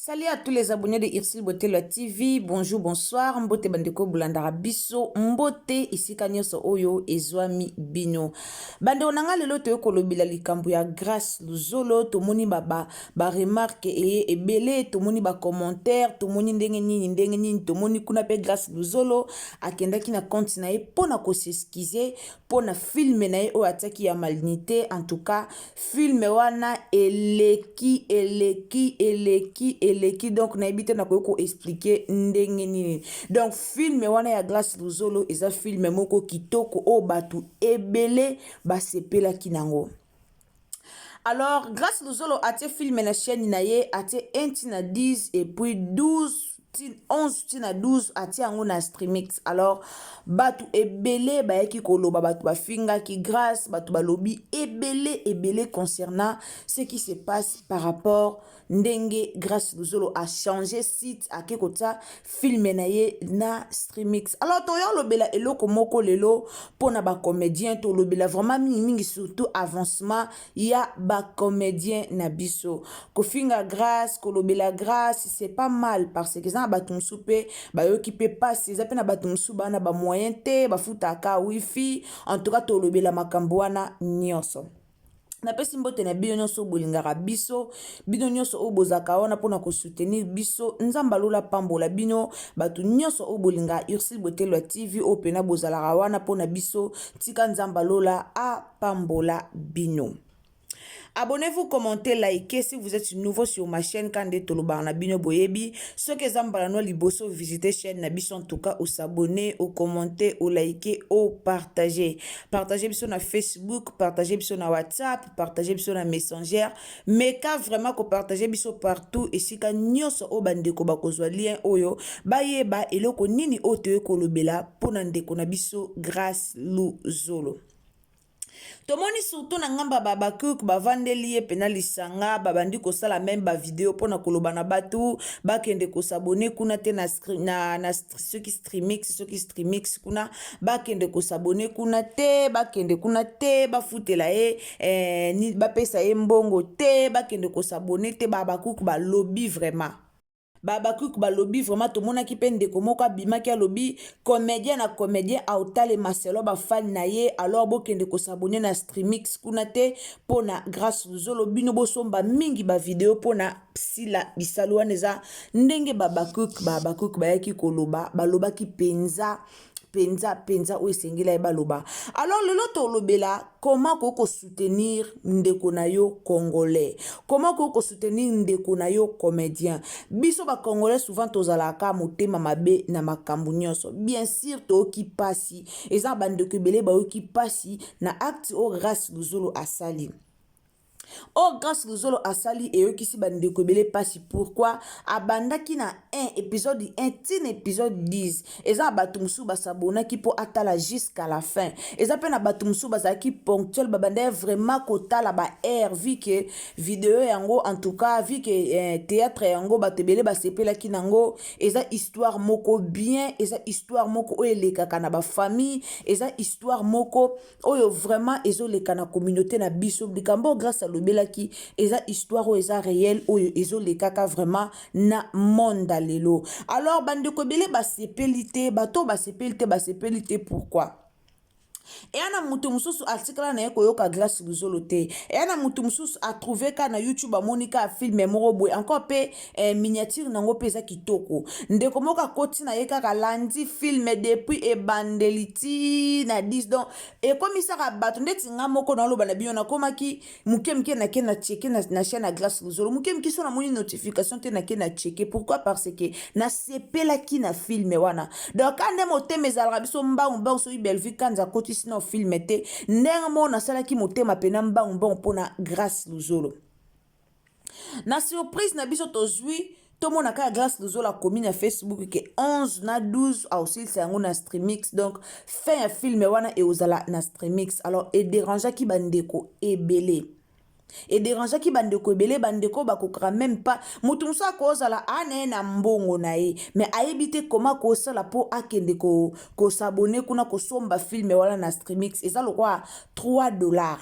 Salut à tous les abonnés de Irsil Beauté la TV. Bonjour, bonsoir. Mbote bandeko bulandara biso. Mbote ici kanyoso oyo ezwami bino. Bande onanga lelo to kolobila likambo ya grâce luzolo tomoni ba remarque e ebele tomoni ba commentaire tomoni ndenge nini tomoni kuna pe grâce luzolo akendaki na compte na ye pona ko s'excuser pona filme na ye o ataki ya malignité. En tout cas filme wana eleki donc na ebite na ko expliquer ndenge nini. Donc filme wana ya grâce luzolo eza filme moko kitoko o batu ebele basepela kinango. Alors grâce luzolo ate filme na chaîne na ye ate 1 tina 10 et puis 11 tina 12 ati yango na streamix. Alors batu ebele bayaki koloba batu bafinga ki grâce batu balobi ebele concernant ce qui se passe par rapport ndenge grâce luzolo a changé site ake kota filme na ye na streamix. Alors toyo lobela eloko moko lelo pona ba comédien to lobela vraiment mingi surtout avancement ya ba comédien na biso kofinga grâce kolobela grâce c'est pas mal parce que ça batu msupe ba yo ki pe passer ça pe na batu msu bana ba moyen te ba futaka wifi. En tout cas to lobela makambo wana nyonso na pesi mbote na bino nyonso bolingaka biso bino nyonso o bozaka wana pona ko soutenir biso nzamba lola pambola bino batu nyonso o bolinga Irsil Beauté la TV o pena bozalaka wana pona biso tika nzamba lola a pambola bino. Abonnez-vous, commentez, likez si vous êtes nouveau sur ma chaîne Kande Tolobar na bino boyebi. Ceux qui zambalano liboso visiter chaîne na biso en tout cas ou s'abonner, ou commenter, ou liker, ou partager. Partagez biso na Facebook, partagez biso na WhatsApp, partagez biso na Messenger. Mais quand vraiment ko partagez biso partout et si ka nyonso o bandeko bakozwa lien oyo bayeba eloko nini o te kolobela pona ndeko na biso grâce luzolo. Tomoni surtout na ngamba babakuk bavandeli ye pena lisanga babandi kosala même ba vidéo pona koloba na batu bakende ko s'abonner kuna te na ceux qui streamix kuna bakende ko s'abonner kuna te bakende kuna te bafutela ye ni bapesa ye mbongo te bakende ko s'abonner te babakuk ba lobby vraiment. Babakuk ba lobby vraiment to mona ki pende ko moko bimaki a lobby comédien na comédien autale maselo ba fan na ye alors bokende ko s'abonner na streamix kuna te pona grâce luzolo bino bosomba mingi ba vidéo pona sila bisalwa neza ndenge babakuk bayaki koloba baloba ki penza ou esengela baloba. Alors lelo to lobela comment ko soutenir ndeko na yo congolais, comment ko soutenir ndeko na yo comédien. Biso ba congolais souvent tozalaka motema mabe na makambo nyonso bien sûr to ki pasi eza bandeko ebele ba ki pasi na acte o grâce luzolo asali. Oh grâce luzolo asali et eux qui si bande kobele pasi pourquoi abandaki na 1 épisode 1 tin épisode 10 eza batumsu basabona ki po atala jusqu'à la fin eza pe na batumsu basaki ponctuel babande vraiment kotala ba air vu que vidéo yango en tout cas vu que théâtre yango batebele basepela ki nango eza histoire moko bien eza histoire moko o elekaka na ba famille eza histoire moko oyo vraiment ezo leka na communauté na biso likambo grâce à belaki eza histoire ou eza réel ou ezo le kaka vraiment na monde lelo. Alors bande ko bele basepelite bato basepelite pourquoi eyana mutu mosusu atikala na ye koyoka Grace Luzolo te, eyana mutu mosusu atrouve ka na YouTube amoni ka filme moko boye encore mpe miniature nango mpe eza kitoko. Ndeko moko akoti na ye kaka landi filme depuis ebandeli ti na 10 donc ekomisaka bato ndeti nga moko naoloba na bino nakomaki muke muke nake na cheke na chaîne ya Grace Luzolo, muke muke so namoni notification te nake na cheke. Pourquoi? Parce que nasepelaki na filme wana. Donc ka nde motema ezalaka biso mbangu soki Bellevue Kanza akoti sino filme te, ndenge mo nasalaki motema pena mbangu mpona Grace Luzolo. Na surprise na biso tozwi tomona ka Grace Luzolo akomi na Facebook ke 11 na 12 aosilisa yango na Streamix, donc fin ya filme wana eozala na Streamix. Alors ederangeaki bandeko ebele, ederangeaki bandeko ebele, bandeko bakokaka même pas mutu mosu akozala anaye na mbongo na ye mais ayebi te koma kosala po akende kosabone kuna kosomba filme wana na Streamix. Eza lokwa $3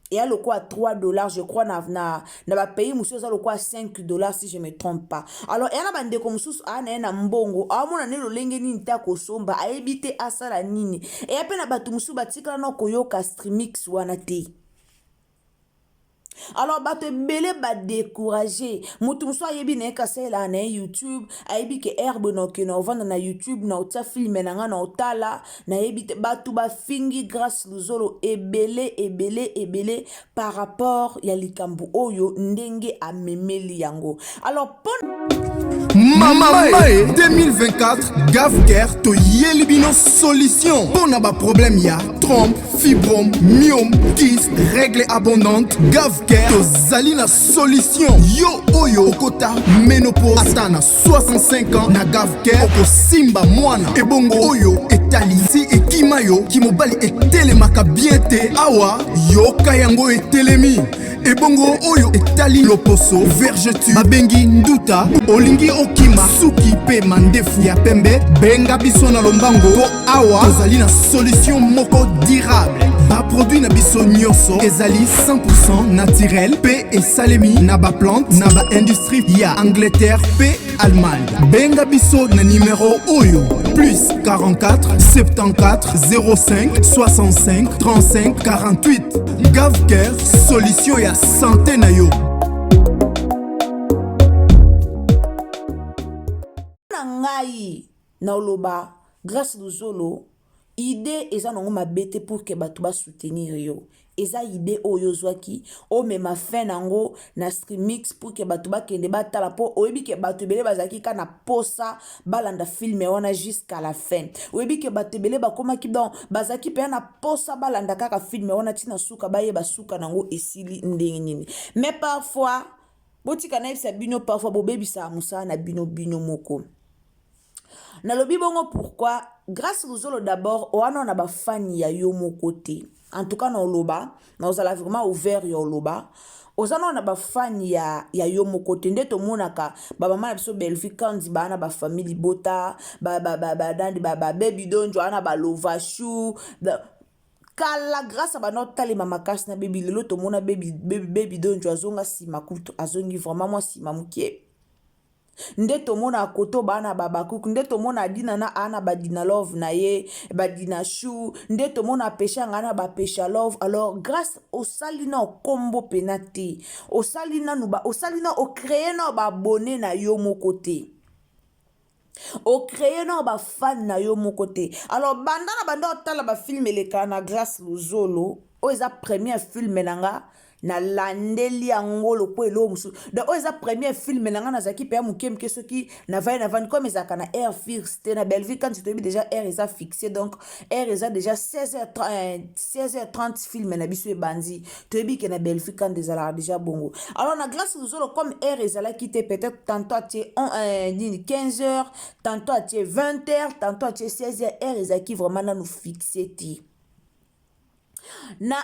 et à le quoi $3 je crois na ba pays monsieur ça le quoi $5 si je me trompe pas. Alors et na bande comme sous ana na mbongo amona ne lo lenge ni nta ko somba aebite asala nini et apena batu musu batika na koyoka Streamix wana te. Alors bato bele ba décourager mutu musu ayebi na kasela na YouTube ayebi ke herbe no ke na vanda na YouTube na uta filme na nga na otala na yebi te batu ba fingi Grace Luzolo ebele par rapport ya likambu oyo ndenge amemeli yango. Alors Mama 2024 Gavker to yelibino solution pour na ba problème ya trompe, fibrome, myome, kyste, règle abondante. Gavker to zali na solution. Yo oyo okota ménopause atana 65 ans na Gavker oko simba mwana ebongo oyo etali si ekima yo kimobali etelemaka bien te awa yo kayango etelemi ebongo oyo etali loposo vergeture babengi nduta olingi okima suki pe mandefu ya pembe benga biso na lombango po awa tozali na solution moko durable ba produit na biso nyonso ezali 100% naturel pe esalemi na ba plante na ba industrie ya Angleterre pe Allemagne. Benga biso na numéro oyo plus 44 74 05 65 35 48. Gavker solution ya santé na yo. Nangai na oloba Grace Luzolo idée eza nango mabete pour que bato ba soutenir yo. Eza idée oyo zwaki o mema fin nango na Streamix pour que bato ba kende batala po oyebi ke bato bele bazaki kana posa balanda filme wana jusqu'à la fin. Oyebi ke bato bele bakomaki donc bazaki pe na posa balanda kaka filme wana tina suka baye basuka nango esili ndenge nini. Mais parfois botika na yebisa bino parfois bobebisa musa na bino moko. Na lobi bongo pourquoi Grace Luzolo d'abord oana na ba fan ya yo moko te. En tout cas na oloba na ozala vraiment ouvert ya oloba ozana na ba fan ya yo moko te nde to monaka ba mama na biso Bellevue Kanzi ba na ba famille bota ba dandi ba baby donjo ana ba lovashu kala grâce à banot talema makasi na baby lelo to mona baby donjo azonga sima kutu azongi vraiment moi sima mukie nde tomona akoto bana babakuku nde tomona adina na ana badina love na ye badina chou nde tomona pesha ngana ba pesha love. Alors grâce au salina au combo penate au salina nuba au salina au créer na ba abonné na yo mo côté au créer na ba fan na yo mo côté. Alors banda otala ba film eleka na Grace Luzolo o eza premier film nanga na landeli yango lopo elo musu donc oza premier film nanga na zaki pe muke mke soki na vai na van comme ezaka na air fixe na Bellevue quand tu te déjà air eza fixé donc air eza déjà 16h30 film na biso ebandi to ebi ke na Bellevue quand déjà bongo. Alors na Grace Luzolo comme air ezala quitté peut-être tantôt à 15h tantôt à 20h tantôt à 16h air ezaki vraiment na nous fixé ti na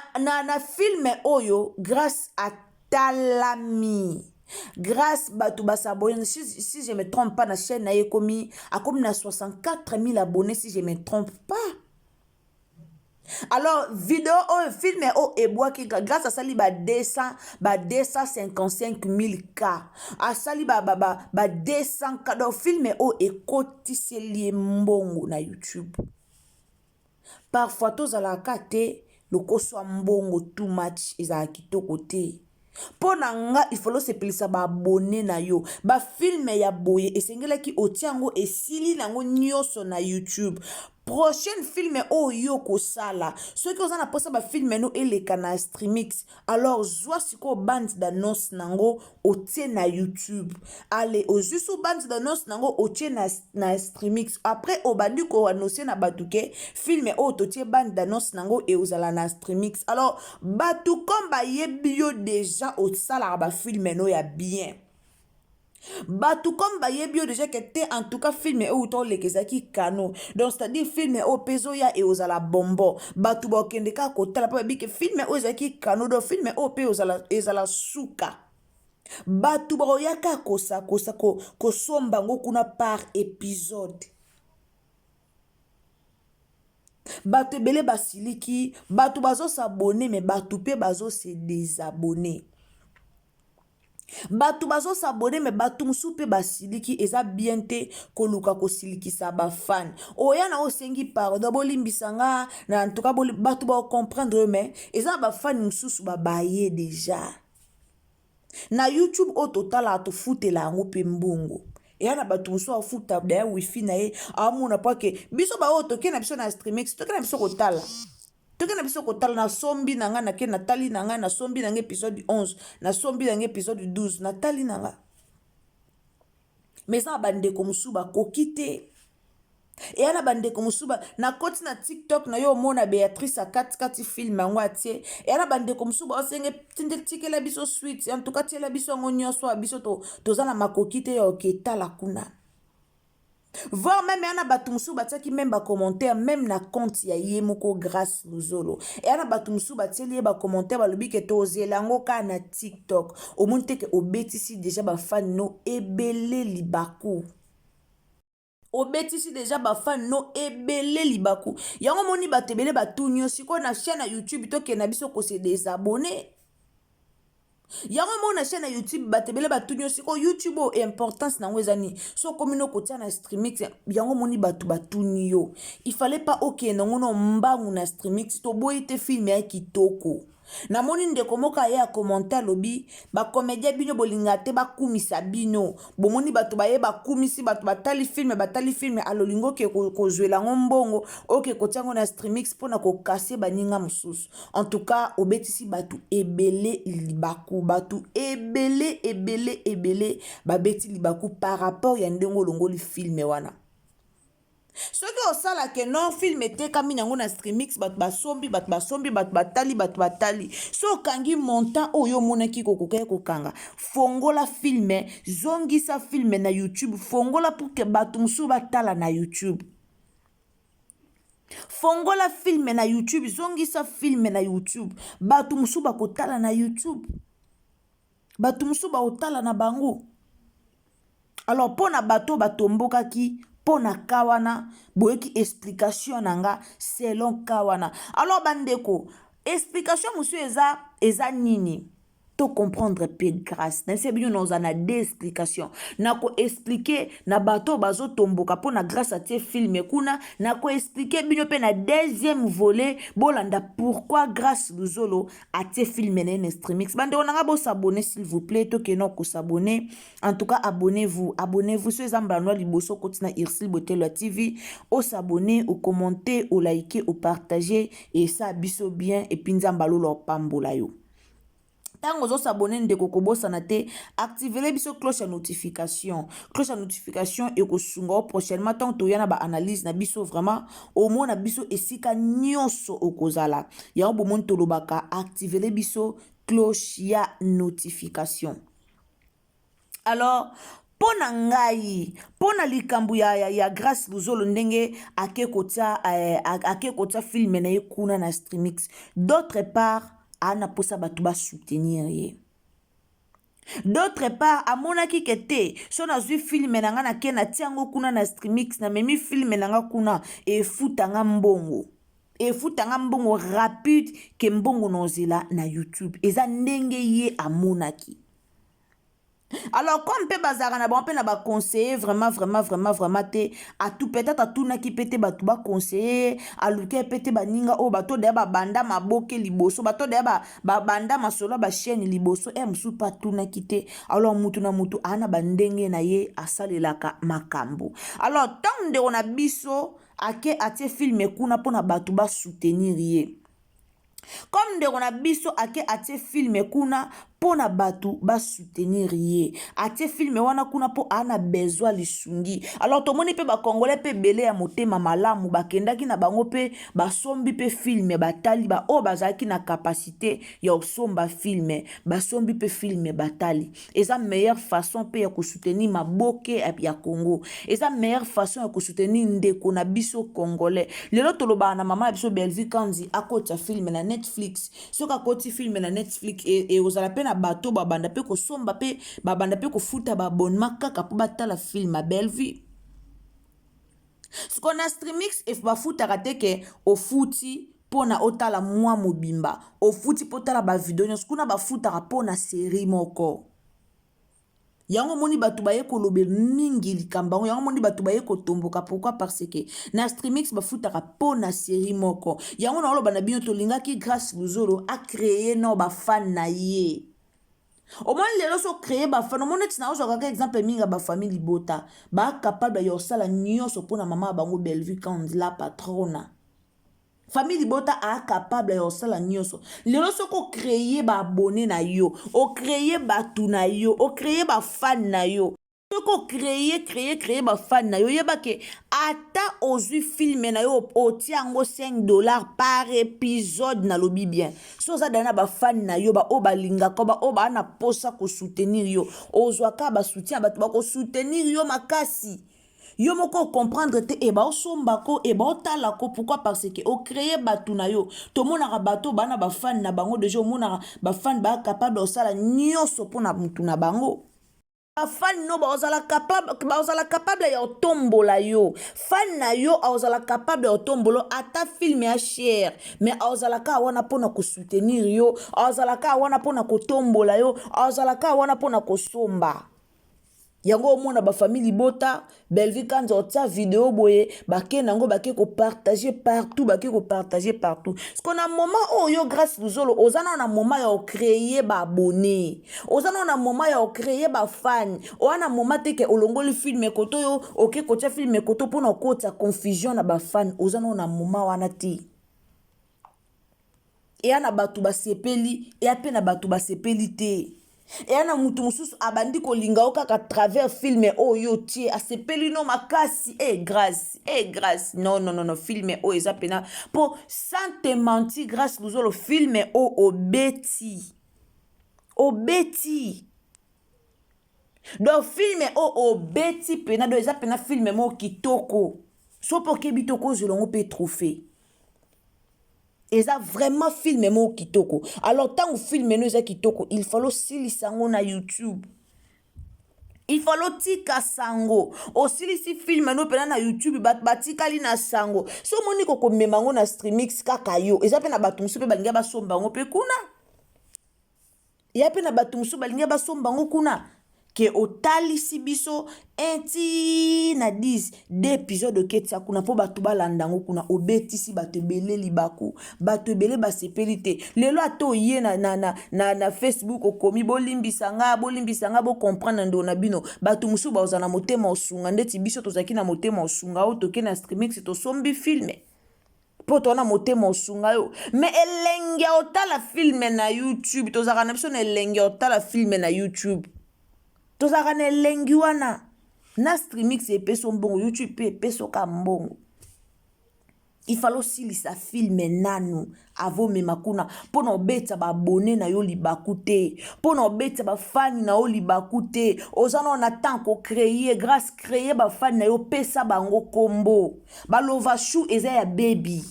filme oyo grâce à Talami grâce bato basabonné si je me trompe pas na chaîne na yekomi akomi na 64 000 abonnés si je me trompe pas. Alors vidéo oyo filme o ebwaki grâce à sali ba 255 000 cas a sali ba 200 cas donc filme o ekotiseli mbongo na YouTube parfois tozalaka te lokoswa mbongo too much ezala kitoko te. Mpo na nga ifolo sepelisa baabone na yo bafilme ya boye esengelaki otia yango esili nango nyonso na YouTube. Prochaine filme oyo kosala soki oza na posa bafilme no eleka na Streamix, alors zwa siko bande d'annonce nango otie na YouTube. Ale ozwi so bande d'annonce nango otie na Streamix. Après obandi ko annoncer na batuke filme oyo totie bande d'annonce nango e ozala na Streamix. Alors batu comme bayebi yo déjà osala bafilme no ya bien. Batu comme bayebi yo déjà que te en tout cas filme ou to lekezaki kano. Donc c'est-à-dire filme o peso ya e ozala bombo. Batu ba okende ka kotala pa bi que filme o ezaki kano do filme o pe ozala suka. Batu ba oyaka kosa ko somba ngo kuna par épisode. Batu ebele basiliki, batu bazo s'abonner mais batu pe bazo se désabonner. Batu bazo s'abonner mais batu musu pe basiliki eza bien te koluka kosilikisa ba fan. Oya na osengi pardon bolimbisanga na en tout cas batu ba comprendre mais eza ba fan mususu ba baye déjà. Na YouTube au total a to futela ngo pe mbongo. Et na batu musu afuta da wifi na ye amuna pa ke biso ba oto ke na biso na Streamix to ke na biso kotala. Toke na biso kotala na sombi na nga na ke natali na nga na sombi na nga épisode 11 na sombi na nga épisode 12 natali na nga. Mais ça bandeko musuba kokite. Et ana bandeko musuba na koti na TikTok na yo mona Béatrice a 4 film yango atie. Et ana bandeko musuba osenge tindetike la biso suite. En tout cas tie la biso ngonyo so biso to za na makokite yo ketala kuna. Voir même yana batumsu batiaki même ba commentaire même na compte ya yemoko grâce luzolo. Et yana batumsu batieli ba commentaire ba lobi ke tozelango ka na TikTok. Au monde que obetisi déjà ba fan no ebele libaku. Obetisi déjà ba fan no ebele libaku. Yango moni batebele batunyo siko na chaîne na YouTube to ke na biso ko se désabonner. Yango mona chaîne YouTube batebele batunyo siko YouTube o importance na ngwezani so komino kotia na Streamix yango moni batu batunyo il fallait pas okay na ngono mbangu na Streamix to boyite film ya kitoko na moni ndeko moka ya commentaire lobi ba comédien bino bolinga te ba kumisa bino bomoni batu baye ba kumisi batu batali film alolingo ke kozwela ngombongo oke kotiango na Streamix pona ko casser baninga mususu. En tout cas obetisi batu ebele libaku batu ebele babeti libaku par rapport ya ndengo longoli film wana. Ce que osala ke non film te kami nango na Streamix bat basombi bat batali so kangi montant oyo monaki kokoka kokanga fongola filme zongisa filme na YouTube fongola pour que batumsu batala na YouTube fongola filme na YouTube zongisa filme na YouTube batumsu bakotala na YouTube batumsu ba otala na bango. Alors pona bato batomboka ki pona kawana boyeki explication nanga selon kawana. Alors bandeko explication monsieur eza nini to comprendre pe grâce na sebino noza na des explications na ko expliquer na bato bazo tomboka pona grâce à tie film kuna na ko expliquer bino pe na deuxième volet bolanda pourquoi grâce luzolo a tie film na Streamix. Bandeko nanga bo s'abonner s'il vous plaît to ke non ko s'abonner. En tout cas abonnez-vous sur Zambanois liboso kotina Irsil Botelo TV au s'abonner au commenter au liker au partager et ça biso bien et puis nzambalo lo pambola yo. Tango zo s'abonner ndeko kobosa na te activer biso cloche à notification et ko sunga prochainement tant to yana ba analyse na biso vraiment au moins na biso esika nyonso okozala ya bo monto lobaka activer biso cloche ya notification. Alors pona ngai pona likambu ya grâce luzolo ndenge ake kota film na kuna na Streamix. D'autre part ana posa batu ba soutenir ye. D'autre part amonaki kete so na zui film na nga na ke na tiango kuna na Streamix na memi film na nga kuna e futanga mbongo rapide ke mbongo nozela na YouTube eza ndenge ye amonaki. Alors comme pe bazara na bon pe na ba conseiller vraiment te à tout peut-être à tout na ki pété ba tout ba conseiller à luke pété ba ninga o bato de ba banda maboke liboso bato de ba banda masolo ba chaîne liboso e musu pa tout na kité alors mutu na mutu ana bandenge na ye asalelaka makambo alors tant de on a biso ake atie film kuna pona bato ba soutenir ye comme ndeko na biso ake atie filme kuna pona batu ba soutenir ye atie filme wana kuna po ana besoin lisungi alors tomoni pe ba congolais pe belé ya motema malamu bakendaki na bango pe basombi pe filme batali ba o bazaki na capacité ya osomba filme basombi pe filme batali eza meilleure façon pe ya ko soutenir maboke ya Congo eza meilleure façon ya ko soutenir ndeko na biso congolais lelo toloba na mama biso Belvi Kanzi akota filme na Netflix soka koti filme na Netflix et ozala pe na bato babanda pe ko somba pe babanda pe ko futa ba abonnement kaka po batala film a Belvi siko na Streamix if bafutaka te ke ofuti pona otala mwa mobimba ofuti potala ba video nyonso kuna bafutaka pona série moko yango moni batu baye kolobel mingi likambango yango moni batu baye kotomboka pourquoi parce que na Streamix bafutaka pona série moko yango na oloba na bino tolingaki grâce Luzolo a créer no ba fan na ye au moins les gens créé ba fan au moins tu n'as pas exemple minga ba famille libota ba capable de yosala nyonso pona mama bango Belvi quand la patrona famille libota a capable ya osala nyonso lelo soko créer ba abonné na yo o créer ba tu na yo o créer ba fan na yo soko créer ba fan na yo yeba ke ata ozui filme na yo otiango $5 par épisode na lobi bien so za dana ba fan na yo ba o balinga ko ba o ba na posa ko soutenir yo ozwaka ba soutien ba ko soutenir yo makasi yo moko comprendre te eba osomba ko eba otala ko pourquoi parce que o créer batu na yo to monaka bato bana ba fan na bango déjà o monaka ba fan ba capable osala nyonso pona mutu na bango ba fan no ba osala capable ya otombola yo fan na yo osala capable ya otombolo ata film ya cher mais osala ka wana pona ko soutenir yo osala ka wana pona ko tombola yo osala ka wana pona ko somba yango omona ba famille libota Belvi Kanzi otia vidéo boye bake nango bake ko partager partout parce qu'on a moment yo grâce Luzolo ozana na moment ya créer ba abonné ozana na moment ya créer ba fan wana moment te ke olongoli film koto yo oke kotia film koto pona kota confusion na ba fan ozana na moment wana ti e ana batu basepeli e apena batu basepeli te et ana mutu mususu abandi kolinga okaka travers film oyo tie asepeli no makasi grâce non film o eza pena po sans te mentir grâce Luzolo film o obeti donc film o obeti pena do eza pena film mo kitoko so po kebi toko zelongo pe trophée eza vraiment film mo kitoko alors tant film no eza kitoko il faut silisa ngo na YouTube il faut tika sango osilisi film no pena na YouTube batikali na sango so moni ko komema ngo na Streamix kaka yo eza pe na batu musu pe balinga basomba ngo pe kuna ya pe na batu musu balinga basomba ngo kuna ke otalisi biso enti na 10 d'épisode ketia kuna po batu balandango kuna obetisi batu ebele libaku batu ebele basepeli te lelo ato ye na Facebook okomi bolimbisa nga bo comprendre ndo na bino batu musu baoza na motema osunga ndeti biso tozaki na motema osunga o toke na Streamix tosombi filme po tona motema osunga yo mais elenge otala filme na YouTube tozaka na biso na elenge otala filme na YouTube tozaka na elengi wana na Streamix epeso mbongo YouTube pe epeso ka mbongo il faut silisa filme nanu avo mema kuna pona obeta ba abonné na yo libaku te pona obeta ba fan na yo libaku te ozana na temps ko créer grâce créer ba fan na yo pesa bango kombo ba lova chou eza ya baby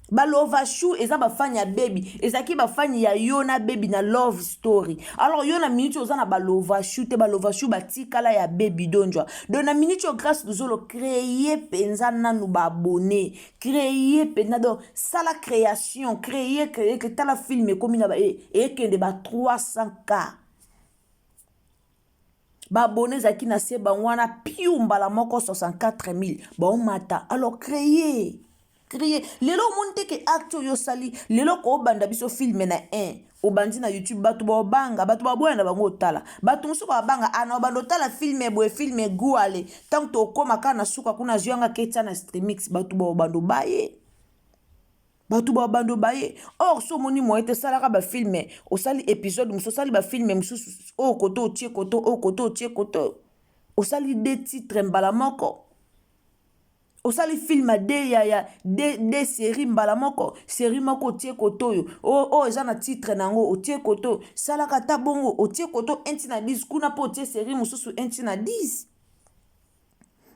balova chou eza bafani ya baby ezaki bafani ya yo na baby na love story alors yo na minute oza na balova chou te balova chou batikala ya baby donjwa donc na minute grâce Luzolo créer penza nanu ba abonné créer penza donc ça la création créer que tala film comme na ba e kende ba 300K baabone ezalaki na se bango wana piu mbala moko 64 000 baomata. Alors créer lelo omoni te ke acte oyo osali lelo koobanda biso filme na 1 obandi na YouTube bato baobanga bato baboya na bango otala bato mosuku babanga ana obanda otala filme boye filme guale ntango tokóma kaka na suka kuna zwianga ketia na streamix bato baobanda baye bato babando baye. Or so moni moye te salaka bafilme osali épisode mosusu osali bafilme mosusu oyo koto otie koto oyo koto otie koto osali de titre mbala moko osali film a de série mbala moko série moko otie koto oyo oyo eza na titre nango otie koto salaka ta bongo otie koto 1 na 10 kuna po otie série mosusu 1 na 10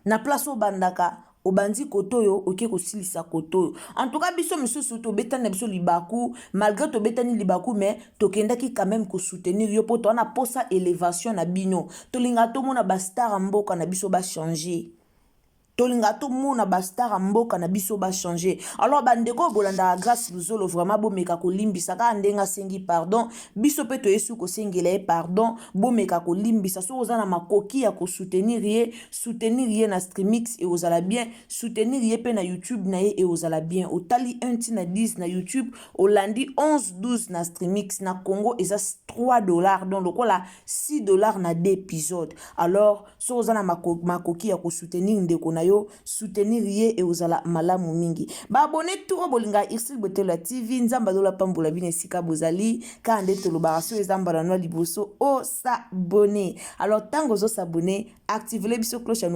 na place obandaka obandi koto oyo oke kosilisa koto oyo. En tout cas biso misusu tobetani na biso libaku malgré tobetani libaku mais tokendaki quand même kosoutenir yo po toana posa élévation na bino tolinga tomona bastar mboka na biso bachanger tolinga tomona bastar mboka na biso bachanger. Alors bandeko bolanda Grâce Luzolo vraiment bomeka kolimbisa ka ndenga sengi pardon biso pe toyesu kosengela pardon bomeka kolimbisa so oza na makoki ya kosoutenir ye na streamix et ozala bien soutenir ye pe na YouTube na ye et ozala bien otali 1 na 10 na YouTube olandi 11-12 na streamix na Congo eza $3 donc lokola $6 na 2 épisodes. Alors so oza na makoki ya kosoutenir ndeko na yo soutenir ye et ozala malamu mingi baabone turo bolinga Irsile Botelo TV nzamba dola pambola bine sika bozali ka nde tolobaka so ezamba na liboso o s'abonner. Alors tango zo s'abonner activez biso cloche à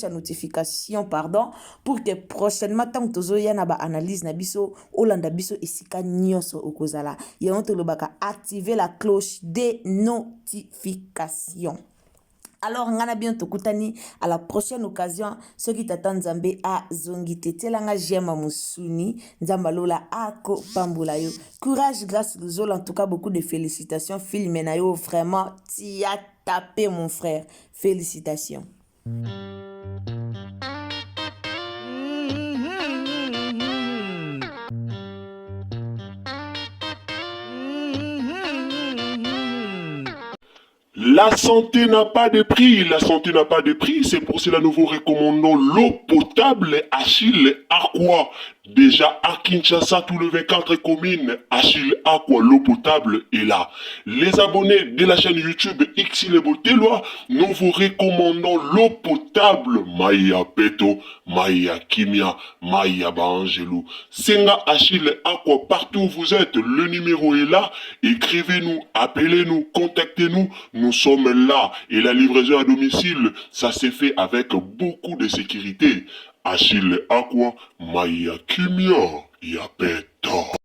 notification pardon pour que prochainement tango tozo ya na ba analyse na biso olanda biso esika nyonso okozala yango tolobaka activer la cloche des notifications. Alors ngana bien tokutani à la prochaine occasion ce qui t'attend Nzambe a zongite telanga jema musuni Nzamba lola ako pambola yo courage Grâce Luzolo en tout cas beaucoup de félicitations film na yo vraiment tu as tapé mon frère félicitations. La santé n'a pas de prix, la santé n'a pas de prix, c'est pour cela nous vous recommandons l'eau potable Achille Aqua. Déjà à Kinshasa, tous les 24 communes, Achille Aqua, l'eau potable est là. Les abonnés de la chaîne YouTube Irsile Botelo, nous vous recommandons l'eau potable Maya Peto, Maya Kimia, Maya Bangelou. Senga Achille Aqua, partout où vous êtes, le numéro est là. Écrivez-nous, appelez-nous, contactez-nous. Nous sommes là et la livraison à domicile, ça s'est fait avec beaucoup de sécurité. Achille Aqua, Maya Kimia, Yapeto.